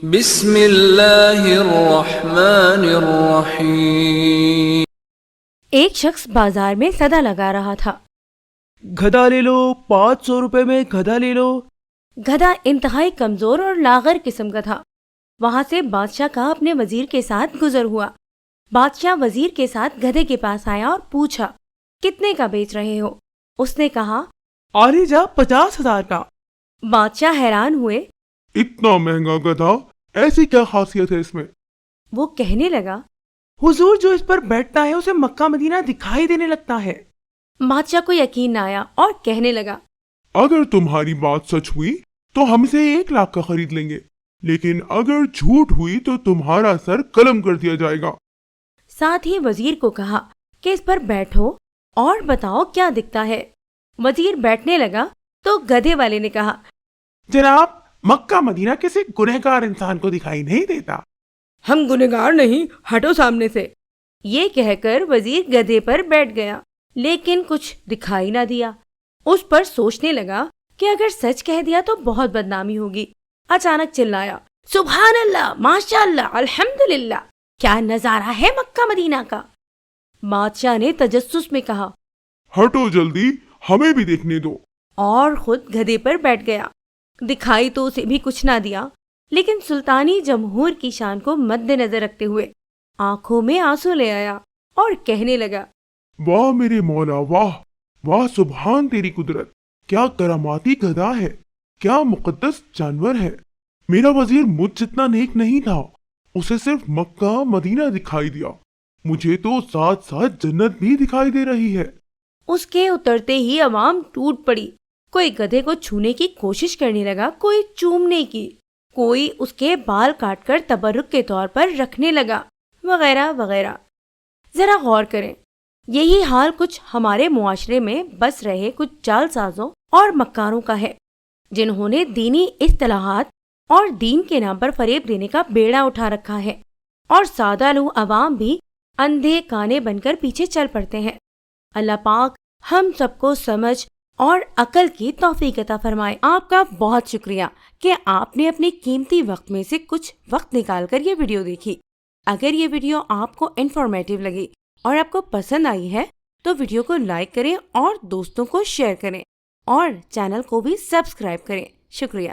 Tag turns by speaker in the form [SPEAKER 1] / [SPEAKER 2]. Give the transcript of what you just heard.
[SPEAKER 1] بسم اللہ الرحمن الرحیم۔
[SPEAKER 2] ایک شخص بازار میں سدا لگا رہا تھا،
[SPEAKER 3] گدھا لے لو، 500 روپے میں گدھا لے لو۔
[SPEAKER 2] گدھا انتہائی کمزور اور لاغر قسم کا تھا۔ وہاں سے بادشاہ کا اپنے وزیر کے ساتھ گزر ہوا۔ بادشاہ وزیر کے ساتھ گدھے کے پاس آیا اور پوچھا، کتنے کا بیچ رہے ہو؟ اس نے کہا،
[SPEAKER 3] آلے جا 50,000 کا۔
[SPEAKER 2] بادشاہ حیران ہوئے۔
[SPEAKER 4] اتنا مہنگا گدھا، ایسی کیا خاصیت ہے اس میں؟
[SPEAKER 2] وہ کہنے لگا،
[SPEAKER 3] حضور جو اس پر بیٹھتا ہے اسے مکہ مدینہ دکھائی دینے لگتا ہے۔
[SPEAKER 2] بادشاہ کو یقین نہ آیا اور کہنے لگا،
[SPEAKER 4] اگر تمہاری بات سچ ہوئی تو ہم سے 1,00,000 کا خرید لیں گے، لیکن اگر جھوٹ ہوئی تو تمہارا سر قلم کر دیا جائے گا۔
[SPEAKER 2] ساتھ ہی وزیر کو کہا کہ اس پر بیٹھو اور بتاؤ کیا دکھتا ہے۔ وزیر بیٹھنے لگا تو گدھے والے نے کہا،
[SPEAKER 3] جناب، مکہ مدینہ کسی گنہگار انسان کو دکھائی نہیں دیتا۔
[SPEAKER 2] ہم گنہگار نہیں، ہٹو سامنے سے۔ یہ کہہ کر وزیر گدھے پر بیٹھ گیا، لیکن کچھ دکھائی نہ دیا۔ اس پر سوچنے لگا کہ اگر سچ کہہ دیا تو بہت بدنامی ہوگی۔ اچانک چلایا، سبحان اللہ، ماشاء اللہ، الحمدللہ، کیا نظارہ ہے مکہ مدینہ کا۔ بادشاہ نے تجسس میں کہا،
[SPEAKER 4] ہٹو جلدی، ہمیں بھی دیکھنے دو۔
[SPEAKER 2] اور خود گدھے پر بیٹھ گیا۔ دکھائی تو اسے بھی کچھ نہ دیا، لیکن سلطانی جمہور کی شان کو مد نظر رکھتے ہوئے آنکھوں میں آنسو لے آیا اور کہنے لگا،
[SPEAKER 4] واہ میرے مولا، واہ واہ، سبحان تیری قدرت، کیا کراماتی گدھا ہے، کیا مقدس جانور ہے۔ میرا وزیر مجھ جتنا نیک نہیں تھا، اسے صرف مکہ مدینہ دکھائی دیا، مجھے تو ساتھ ساتھ جنت بھی دکھائی دے رہی ہے۔
[SPEAKER 2] اس کے اترتے ہی عوام ٹوٹ پڑی۔ کوئی گدھے کو چھونے کی کوشش کرنے لگا، کوئی چومنے کی، کوئی اس کے بال کاٹ کر تبرک کے طور پر رکھنے لگا، وغیرہ وغیرہ۔ ذرا غور کریں، یہی حال کچھ ہمارے معاشرے میں بس رہے کچھ جعل سازوں اور مکاروں کا ہے، جنہوں نے دینی اصطلاحات اور دین کے نام پر فریب دینے کا بیڑا اٹھا رکھا ہے، اور سادہ لو عوام بھی اندھے کانے بن کر پیچھے چل پڑتے ہیں۔ اللہ پاک ہم سب کو سمجھ اور عقل کی توفیق عطا فرمائے۔ آپ کا بہت شکریہ کہ آپ نے اپنے قیمتی وقت میں سے کچھ وقت نکال کر یہ ویڈیو دیکھی۔ اگر یہ ویڈیو آپ کو انفارمیٹیو لگی اور آپ کو پسند آئی ہے تو ویڈیو کو لائک کریں اور دوستوں کو شیئر کریں، اور چینل کو بھی سبسکرائب کریں۔ شکریہ۔